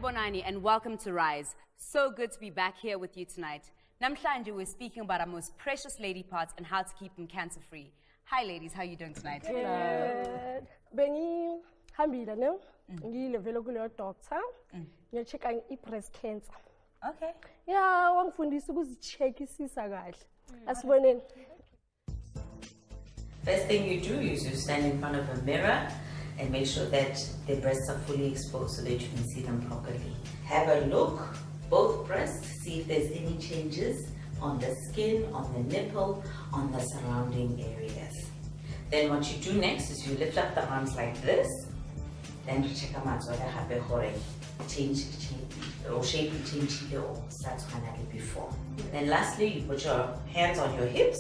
Bonani and welcome to Rise. So good to be back here with you tonight. Namhlanje we're speaking about our most precious lady parts and how to keep them cancer free. Hi ladies, how are you doing tonight? Good. Bengi hambile ne? Ngilevela kuleyo doctor. Ngiya-checka i-breast cancer. Okay. Yeah, wangifundisa ukuzicheckisisa kahle. Asiboneni. First thing you do is you stand in front of a mirror and make sure that the breasts are fully exposed so that you can see them properly. Have a look, both breasts, see if there's any changes on the skin, on the nipple, on the surrounding areas. Then what you do next is you lift up the arms like this, then you check them out so they have a change or shape change or start before. Then lastly, you put your hands on your hips,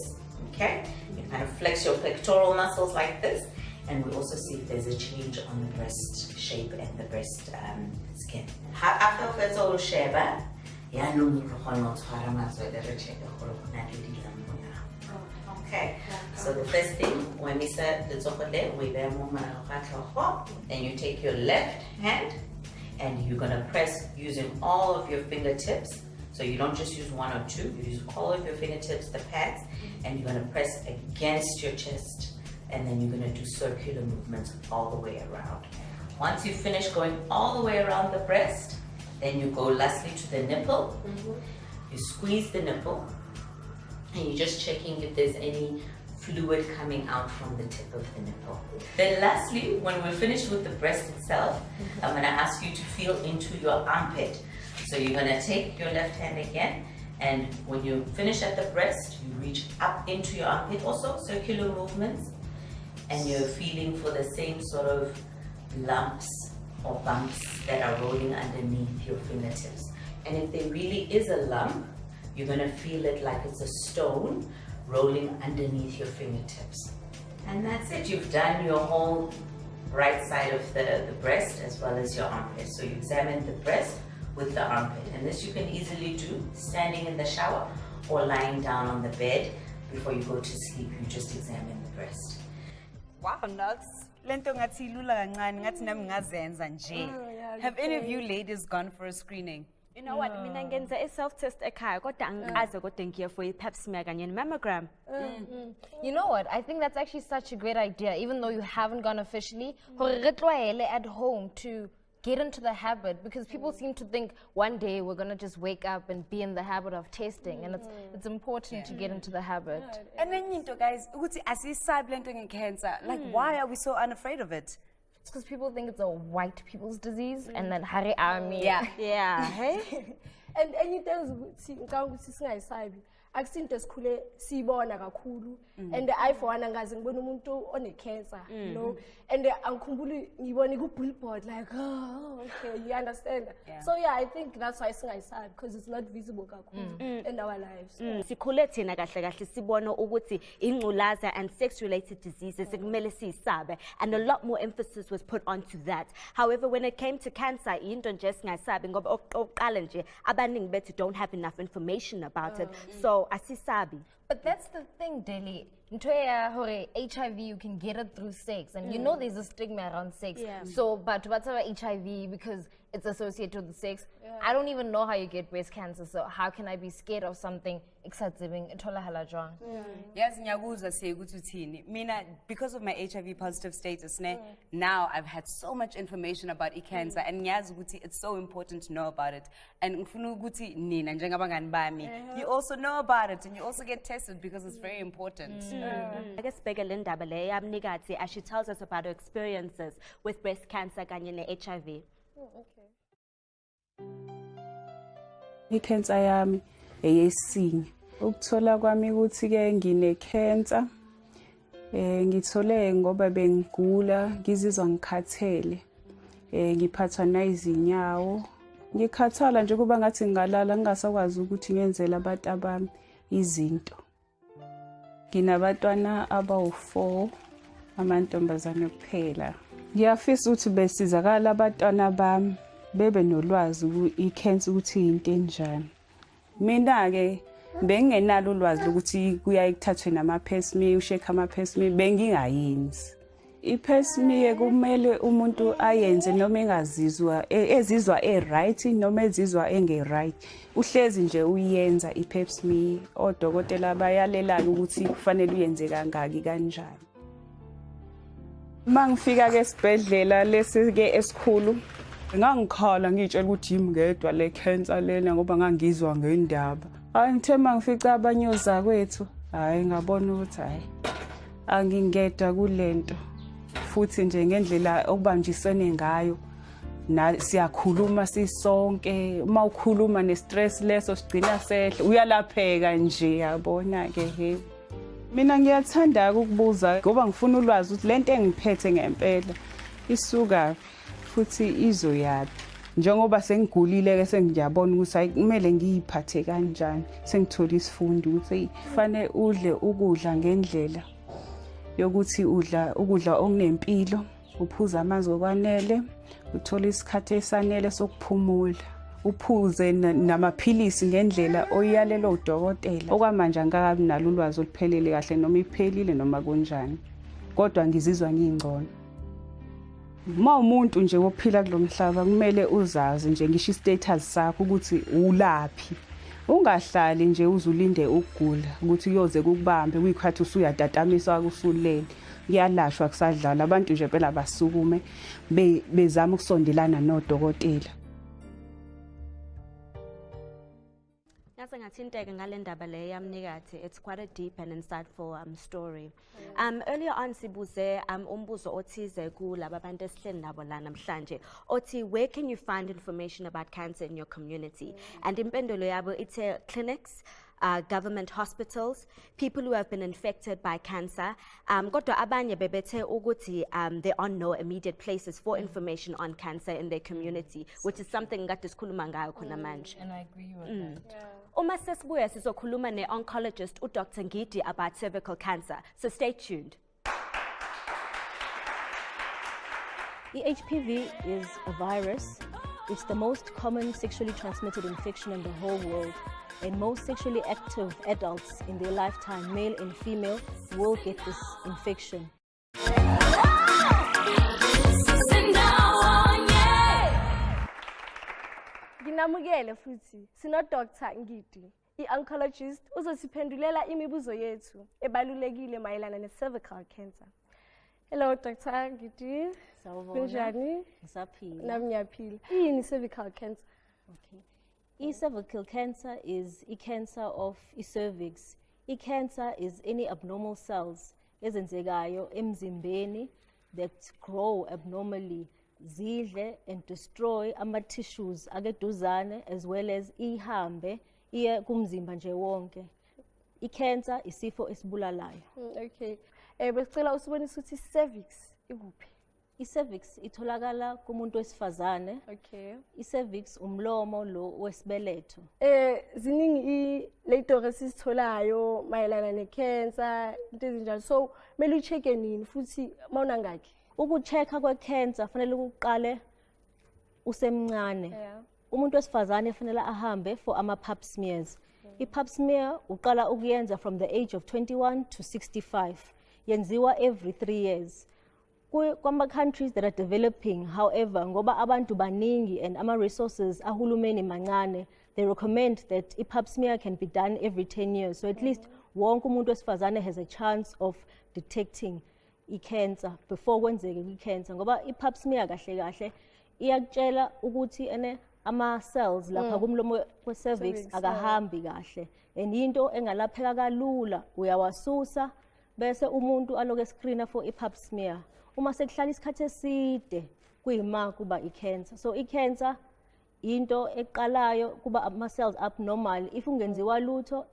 okay? You kind of flex your pectoral muscles like this, and we also see if there's a change on the breast shape and the breast skin. After first all sheba, yeah, no okay. So the first thing when we said the then you take your left hand and you're gonna press using all of your fingertips. So you don't just use one or two, you use all of your fingertips, the pads, and you're gonna press against your chest. And then you're gonna do circular movements all the way around. Once you finish going all the way around the breast, then you go lastly to the nipple. You squeeze the nipple, and you're just checking if there's any fluid coming out from the tip of the nipple. Then lastly, when we're finished with the breast itself, I'm gonna ask you to feel into your armpit. So you're gonna take your left hand again, and when you finish at the breast, you reach up into your armpit, also circular movements, and you're feeling for the same sort of lumps or bumps that are rolling underneath your fingertips. And if there really is a lump, you're gonna feel it like it's a stone rolling underneath your fingertips. And that's it, you've done your whole right side of the breast as well as your armpit. So you examine the breast with the armpit. And this you can easily do standing in the shower or lying down on the bed before you go to sleep. You just examine the breast. Wow, nuts. Lento ngathi lula kancane ngathi nami ngazenza nje. Have any of you ladies gone for a screening? You know what? Mina ngenza a self-test ekhaya kodwa angikaze kodwa ngiye for pap smear kanye mammogram. You know what? I think that's actually such a great idea, even though you haven't gone officially. Hore re tlwaele at home to get into the habit, because people seem to think one day we're going to just wake up and be in the habit of testing, and it's important to get into the habit. And then you know, guys, ukuthi asisabi lento nge-cancer. Like, why are we so unafraid of it? It's because people think it's a white people's disease, and then hari army. Yeah. Hey? And into ukuthi singayisabi akusinto esikhule siyibona kakhulu, and I for one angazi ngibona umuntu one-cancer, you know, and angikhumbuli ngibona ku-billboard like, oh, okay, you understand? So yeah, I think that's why singayisabi, because it's not visible kakhulu in our lives. Sikhule thina kahle kahle sibona ukuthi ingculaza and sex-related diseases kumele siyisabe, and a lot more emphasis was put onto that. However, when it came to cancer, into nje singayisabi ngoba oqala nje abaningi bethu don't have enough information about it. So asisabi. But that's the thing, Delhi. HIV, you can get it through sex, and you know there's a stigma around sex. So, but whatever HIV, because it's associated with sex, I don't even know how you get breast cancer. So how can I be scared of something except living Yes, nyaguza say ukuthi mina because of my HIV positive status now I've had so much information about cancer, and ngiyazi ukuthi it's so important to know about it, and ngifuna ukuthi nina njengabangani bami you also know about it and you also get tested because it's very important. I guess as she tells us about her experiences with breast cancer kanye ne-HIV. I-cancer yami eyesinye. Ukuthola kwami ukuthi ke ngine-cancer ngithole ngoba bengigula, ngizizwa ngikhathele, ngiphathwa nayizinyawo, ngikhathala nje kuba ngathi ngalala ngingasakwazi ukuthi ngenzele abantu abami izinto. Nginabantwana abawu-4 amantombazane kuphela. Ngiyafisa ukuthi besizakala abantwana bami bebe nolwazi i-cancer ukuthi into enjani. Mina ke bengingenalo ulwazi ukuthi kuyaye kuthathwe nama-pap smear, ushekha ama-pap smear, bengingayenzi. I-pap smear kumele umuntu ayenze noma ezizwa right noma ezizwa enge-right. Uhlezi nje uyenza i-pap smear. Odokotela bayalela ukuthi kufanele uyenze kangaki kanjani. Mangifika ke esibhedlela lesi ke esikhulu, ngangikhala ngitshela ukuthi yimngedwa le cancer lena ngoba ngangizwa ngendaba. Ngithe mangifica abanyoza kwethu, hayi ngabona ukuthi hayi angingedwa kulento. Futhi nje ngendlela okubanjisene ngayo siyakhuluma sisonke, uma ukhuluma nestress leso sigcina sehle uyalapheka nje yabona ke he. Mina ngiyathanda ukubuza ngoba ngifuna ulwazi ukuthi lento engiphethe ngempela isuka futhi izoyapi. Njengoba sengigulile ke sengiyabona ukuthi hayi kumele ngiyiphathe kanjani, sengithola isifundo ukuthi kufanele udle ukudla ngendlela yokuthi udla ukudla okunempilo, uphuza amanzi okwanele, uthola isikhathi esanele sokuphumula, uphuze namaphilisi ngendlela oyalelo udokotela. Okwamanje angikabi nalo ulwazi oluphelele kahle noma iphelile noma kunjani, kodwa ngizizwa ngingcono. Uma umuntu nje wophila kulomhlaba kumele uzazi nje ngisho istatus sakho ukuthi ulaphi. Ungahlali nje uzulinde ukugula ukuthi uyoze kukubambe uyikhathi usuyatatamisa usulele. Kuyalashwa kusadlala abantu nje phela basukume bezama ukusondelana nodokotela. It's quite a deep and insightful story. Earlier on sibuze umbuzo othize kulaba abantu esihleli nabo la namhlanje othi where can you find information about cancer in your community? And impendulo yabo ithe clinics, government hospitals, people who have been infected by cancer. Kodwa abanye bebethe ukuthi there are no immediate places for information on cancer in their community, which is something ngade sikhuluma ngayo khona manje. And I agree with that. Uma sesibuya sizokhuluma ne-oncologist uDr. Ngidi about cervical cancer. So stay tuned. The HPV is a virus. It's the most common sexually transmitted infection in the whole world. And most sexually active adults in their lifetime, male and female, will get this infection. Nginamukele futhi sino Dr. Ngidi, i-oncologist uzosiphendulela imibuzo yethu ebalulekile mayelana ne-cervical cancer. Hello Dr. Ngidi. Kunjani? Ngisaphila. Nami ngiyaphila. Yini cervical cancer? Okay. Cervical cancer is a cancer of cervix. Cancer is any abnormal cells ezenzekayo emzimbeni that grow abnormally, zidle and destroy ama tissues akeduzane as well as ihambe iye kumzimba nje wonke. Cancer isifo esibulalayo. Okay. Besicela usibonise ukuthi cervix ikuphi? I-cervix itholakala kumuntu wesifazane. Okay. I-cervix umlomo lo wesibeletho. Ziningi leto esizitholayo mayelana ne-cancer into ezinjalo. So kumele ucheck nini futhi mawuna ngakhi? Ukuchecka kwe-cancer fanele ukuqale usemncane. Umuntu wesifazane fanele ahambe for ama-pap smears. I-pap smear uqala ukuyenza from the age of 21 to 65. Yenziwa every 3 years. Kwama countries that are developing, however, ngoba abantu baningi and ama resources ahulumeni mancane, they recommend that i-pap smear can be done every 10 years. So at least wonke umuntu wesifazane has a chance of detecting i-cancer before kwenzeke i-cancer. Ngoba i-pap smear kahle kahle iyakutshela ukuthi ama cells lapha kumlomo we-cervix akahambi kahle. And into engalapheka kalula uyawasusa bese umuntu aloke screena for i-pap smear. Uma sekuhlala isikhathi eside kuyima kuba i-cancer. So i-cancer into eqalayo kuba ama-cells abnormal. If ungenziwa lutho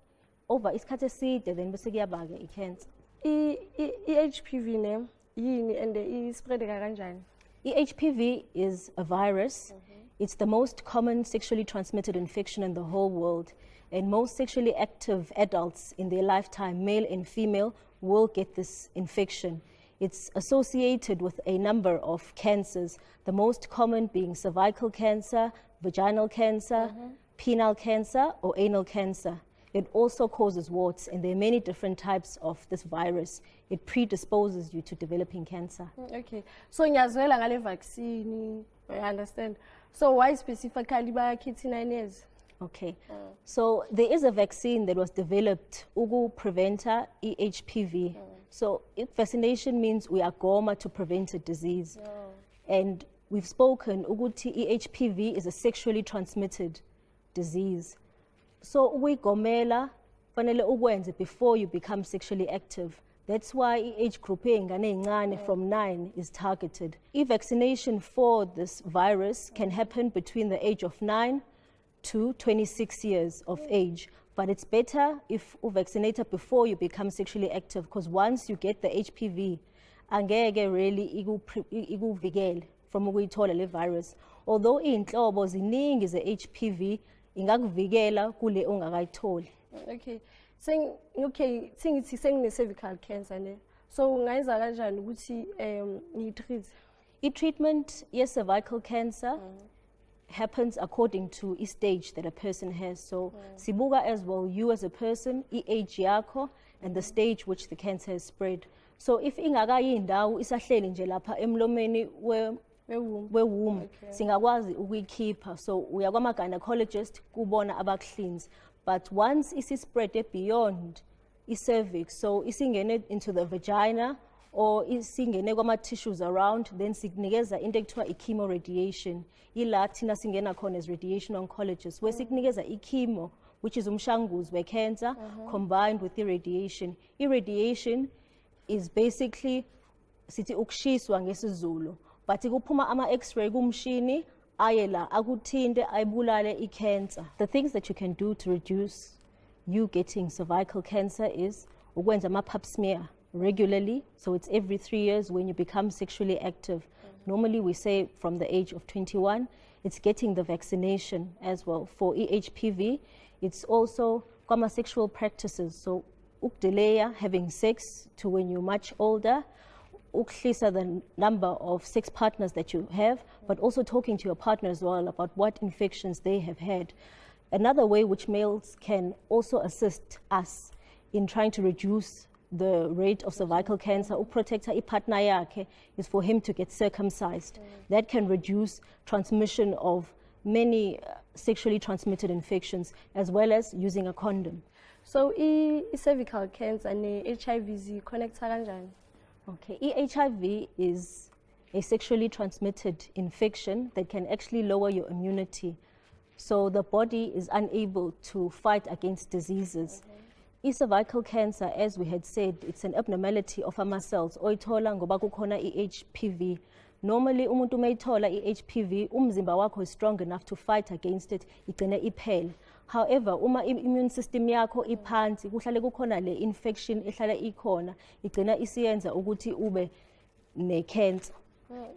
over isikhathi eside then bese kuyaba ke i-cancer. I-HPV name yini and i-spread kanjani? I-HPV is a virus. It's the most common sexually transmitted infection in the whole world. And most sexually active adults in their lifetime, male and female, will get this infection. It's associated with a number of cancers, the most common being cervical cancer, vaginal cancer, penile cancer, or anal cancer. it also causes warts, and there are many different types of this virus. It predisposes you to developing cancer. Okay, so ngiyazwela ngale vaccine, I understand. So why specifically bakithi 9 years? Okay, so there is a vaccine that was developed to prevent HPV. So vaccination means we are goma to prevent a disease. And we've spoken, HPV is a sexually transmitted disease. So we gomela fanele ukwenze before you become sexually active. That's why age group from 9 is targeted. Vaccination for this virus can happen between the age of 9 to 26 years of age. But it's better if you vaccinate before you become sexually active, because once you get the HPV, angeke really ikuvikele from ukuyithola le virus. Although iy'nhlobo ziningi ze-HPV, ingakuvikela kule ongakayitholi. Okay, okay, singithi sengine-cervical cancer ne. So ngayenza kanjani ukuthi ngiyitreat? I-treatment ye-cervical cancer happens according to each stage that a person has. So sibuka as well, you as a person, age yakho, and the stage which the cancer has spread. So if ingakayindawo isahleli nje lapha emlomeni we-womb, singakwazi ukuyikhipha. So uya kwama-gynecologist kubona abakuhlinza. But once isi-spread beyond i-cervix, so isingene into the vagina or isingene kwama-tissues around, then sikunikeza into ekuthiwa i-chemoradiation. Ila thina singena khona as radiation oncologists, where sikunikeza i-chemo, which is umshanguzo we-cancer, combined with irradiation. Irradiation is basically sithi ukushiswa ngesizulu, but ikuphuma ama-x-ray kumshini ayela akuthinte ayibulale i-cancer. The things that you can do to reduce you getting cervical cancer is ukwenza ama-pap smear regularly. So it's every 3 years when you become sexually active. Normally we say from the age of 21. It's getting the vaccination as well for HPV. It's also sexual practices. So ukdelaya, having sex to when you're much older, uklisa the number of sex partners that you have, but also talking to your partner as well about what infections they have had. Another way which males can also assist us in trying to reduce the rate of cervical cancer, protect a partner yakhe, is for him to get circumcised. That can reduce transmission of many sexually transmitted infections, as well as using a condom. So cervical cancer and HIV connect kanjani? Okay, HIV is a sexually transmitted infection that can actually lower your immunity. So the body is unable to fight against diseases. Cervical cancer, as we had said, it's an abnormality of ama cells. Oyithola ngoba kukhona HPV. Normally, umuntu mayithola HPV, umzimba wakho is strong enough to fight against it, igcine iphele. However, uma immune system yakho iphansi, kuhlale kukhona le infection ehlala ikhona, igcina isiyenza ukuthi ube ne-cancer.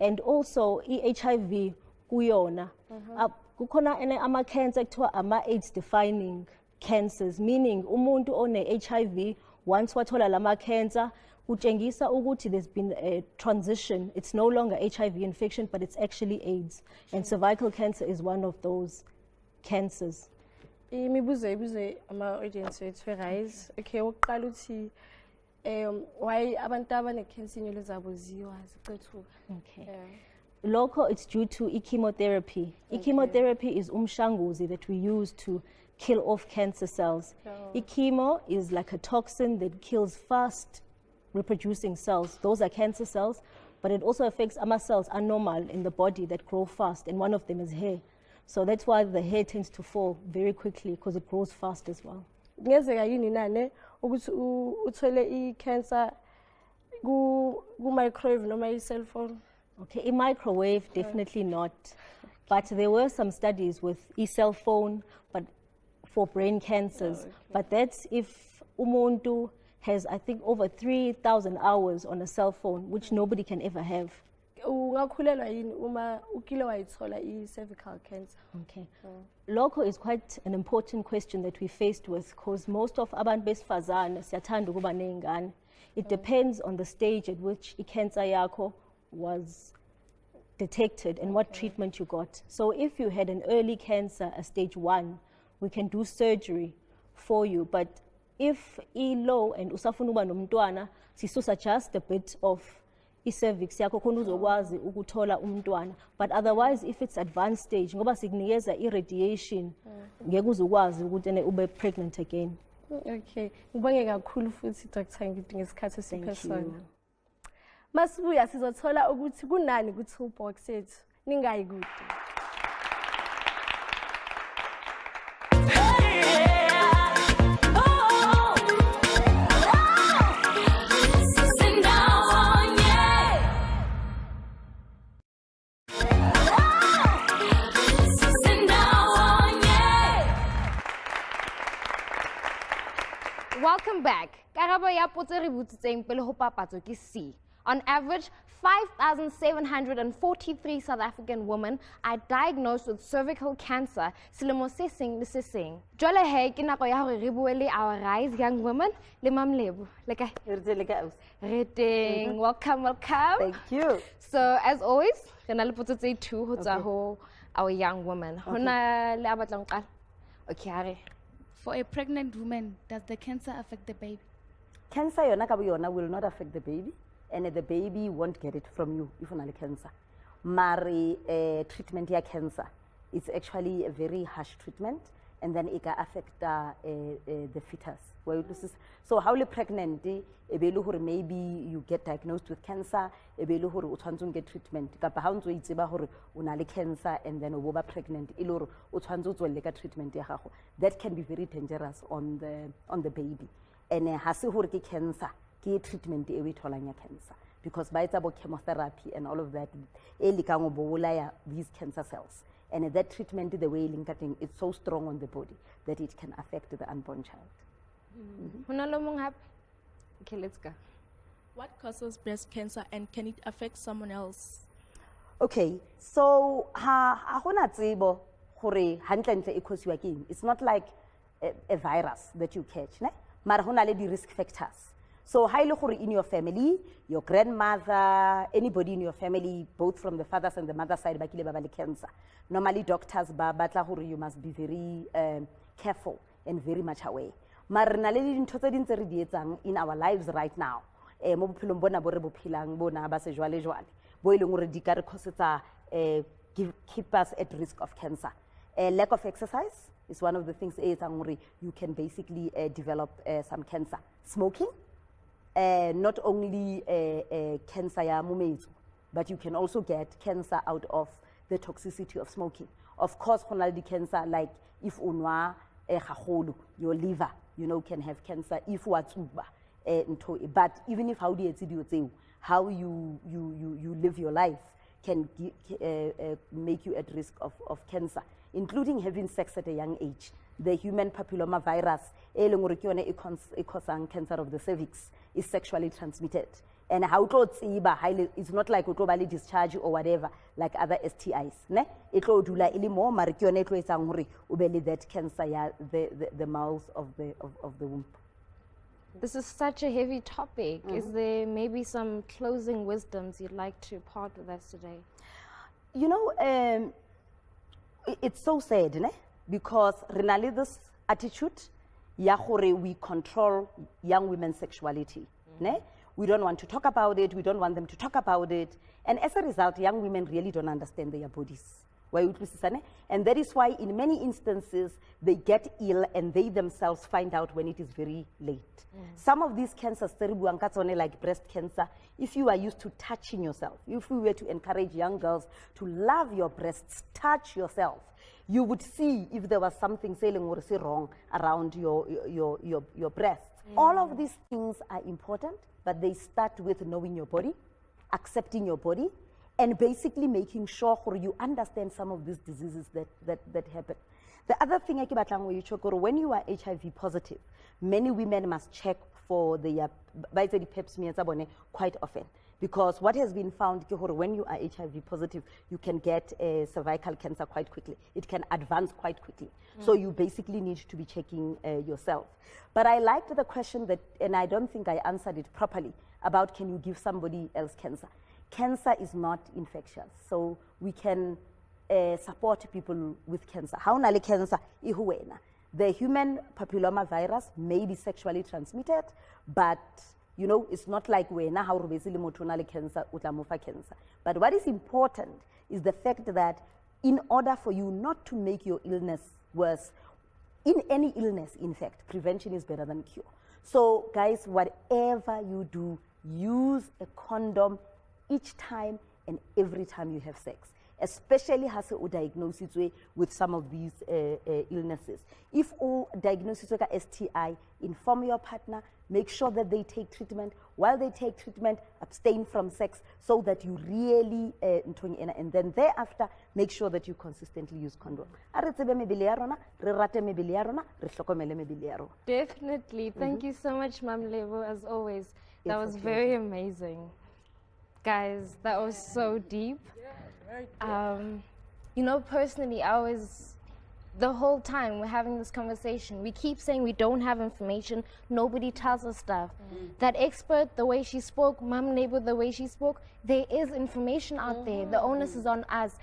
And also, HIV kuyona. Kukhona ama-cancer ekuthiwa ama-AIDS defining cancers, meaning umuntu one-HIV, once wathola lama cancer, kutshengisa ukuthi there's been a transition. It's no longer HIV infection, but it's actually AIDS. And cervical cancer is one of those cancers. Imibuzo ama-audience wethu rise. Okay, uqala uthi why abantu abane-cancer inwele zabo ziqethuka? Okay. Local, it's due to chemotherapy. Chemotherapy is umshanguzi that we use to kill off cancer cells. Chemo is like a toxin that kills fast reproducing cells. Those are cancer cells, but it also affects ama cells are normal in the body that grow fast, and one of them is hair. So that's why the hair tends to fall very quickly, because it grows fast as well. Ngezeka yini nane ukuthi uthole i-cancer ku-microwave noma i-cell phone? Okay, in microwave, definitely not. But there were some studies with cell phone, but for brain cancers. But that's if umuntu has, I think, over 3,000 hours on a cell phone, which nobody can ever have. Ungakhulelwa yini uma ukile wayithola i-cervical cancer? Okay. Local is quite an important question that we faced with, because most of abantu besifazane siyathanda ukuba ney'ngane. It depends on the stage at which i-cancer yakho was detected and what treatment you got. So if you had an early cancer, a stage 1, we can do surgery for you. But if low and usafuna uba nomntwana, sisusa just a bit of i-cervix yakho khona uzokwazi ukuthola umntwana. But otherwise, if it's advanced stage, ngoba sikunikeza i-radiation, ngeke uzokwazi ukuthi ube pregnant again. Okay, ngibonge kakhulu futhi Dr. Ngidi ngesikhathi esiphesona. Masibuya sizothola ukuthi kunani ku-toolbox yethu. Ningayi kude. Welcome back. Karabo ya potso re botsitseng pele ho papatso ke C. On average, 5,743 South African women are diagnosed with cervical cancer. Selemo se seng le se seng. Jwale he ke nako ya hore re bue le our Rise Young Women le Mamlebo. Le kae? Re teng. Welcome, welcome. Thank you. So as always, re na le potso tse 2 ho tsa ho our young women. Hona le abatlang qala. Okay, are. For a pregnant woman, does the cancer affect the baby? Cancer yona ka yona will not affect the baby, and the baby won't get it from you if you have cancer. Mari treatment ya cancer, it's actually a very harsh treatment, and then it can affect the fetus. So how pregnant, maybe you get diagnosed with cancer, you get treatment. Cancer and then you pregnant, treatment. That can be very dangerous on the baby. And cancer, treatment cancer. Because by chemotherapy and all of that, these cancer cells. And that treatment, the way it's so strong on the body that it can affect the unborn child. Okay, let's go. What causes breast cancer and can it affect someone else? Okay, so it's not like a virus that you catch, ne? But the risk factors. So in your family, your grandmother, anybody in your family, both from the father's and the mother's side, cancer. Normally doctors you must be very careful and very much aware. In our lives right now, keep us at risk of cancer. Lack of exercise is one of the things you can basically develop some cancer. Smoking, not only cancer ya mumezu, but you can also get cancer out of the toxicity of smoking. Of course, cancer, like if unwa your liver, can have cancer. If watsuba, but even if how you live your life can make you at risk of cancer, including having sex at a young age. The human papilloma virus, cancer of the cervix, is sexually transmitted. And how it's not like globally discharge or whatever, like other STIs. It that cancer, the mouth of the womb. This is such a heavy topic. Is there maybe some closing wisdoms you'd like to part with us today? It's so sad, ne? Because really this attitude, we control young women's sexuality. Ne? We don't want to talk about it, we don't want them to talk about it. And as a result, young women really don't understand their bodies. And that is why in many instances, they get ill and they themselves find out when it is very late. Some of these cancers, like breast cancer, if you are used to touching yourself, if we were to encourage young girls to love your breasts, touch yourself, you would see if there was something wrong around your breasts. All of these things are important, but they start with knowing your body, accepting your body, and basically making sure you understand some of these diseases that happen. The other thing, when you are HIV positive, many women must check for the pap smear quite often. Because what has been found, when you are HIV positive, you can get cervical cancer quite quickly. It can advance quite quickly. So you basically need to be checking yourself. But I liked the question that, and I don't think I answered it properly, about can you give somebody else cancer? Cancer is not infectious, so we can support people with cancer. How nale cancer? The human papillomavirus may be sexually transmitted, but you know, it's not like we now how cancer, cancer. But what is important is the fact that in order for you not to make your illness worse, in any illness, in fact, prevention is better than cure. So guys, whatever you do, use a condom each time and every time you have sex, especially has a diagnosis with some of these illnesses. If you diagnose with a STI, inform your partner, make sure that they take treatment. While they take treatment, abstain from sex so that you really, and then thereafter, make sure that you consistently use condom. Definitely. Thank you so much, Mam Lebo, as always. That was very amazing. Guys, that was so deep. You know, personally, the whole time we're having this conversation, we keep saying we don't have information, nobody tells us stuff. That expert, the way she spoke, Mam Lebo, the way she spoke, there is information out there. The onus is on us.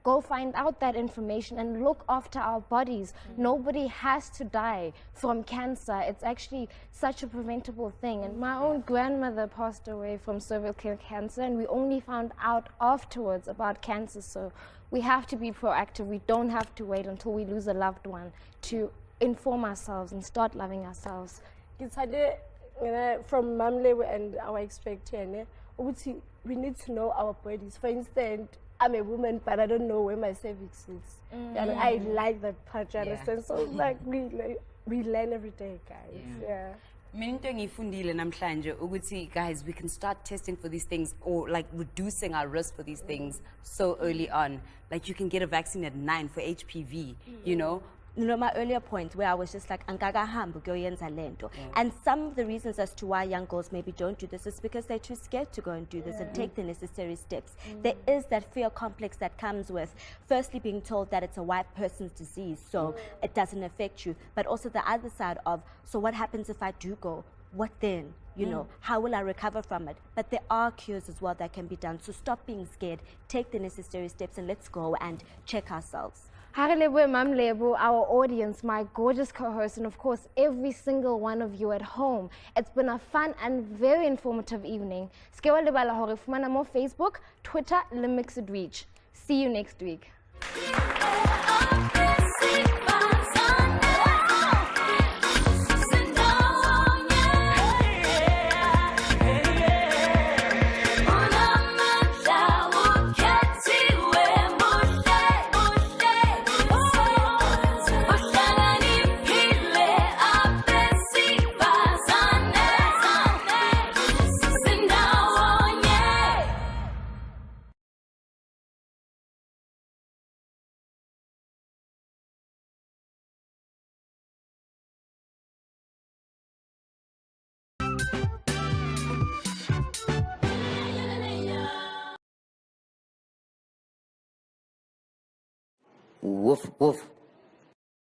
Go find out that information and look after our bodies. Nobody has to die from cancer. It's actually such a preventable thing. And my own grandmother passed away from cervical cancer, and we only found out afterwards about cancer. So we have to be proactive. We don't have to wait until we lose a loved one to inform ourselves and start loving ourselves. From Mam Lebo and our expert here, we need to know our bodies. For instance, I'm a woman, but I don't know where my cervix is. And I like that part, you understand? So like we learn every day, guys. Yeah. Guys, we can start testing for these things or like reducing our risk for these things so early on. Like you can get a vaccine at 9 for HPV, you know. You know, my earlier point where I was just like, and some of the reasons as to why young girls maybe don't do this is because they're too scared to go and do this and take the necessary steps. There is that fear complex that comes with firstly being told that it's a white person's disease, so it doesn't affect you, but also the other side of, so what happens if I do go? What then? You know, how will I recover from it? But there are cures as well that can be done. So stop being scared, take the necessary steps, and let's go and check ourselves. Mam Lebo, our audience, my gorgeous co-host, and of course every single one of you at home. It's been a fun and very informative evening. Facebook, Twitter, Le Mixed Reach. See you next week. Woof, woof.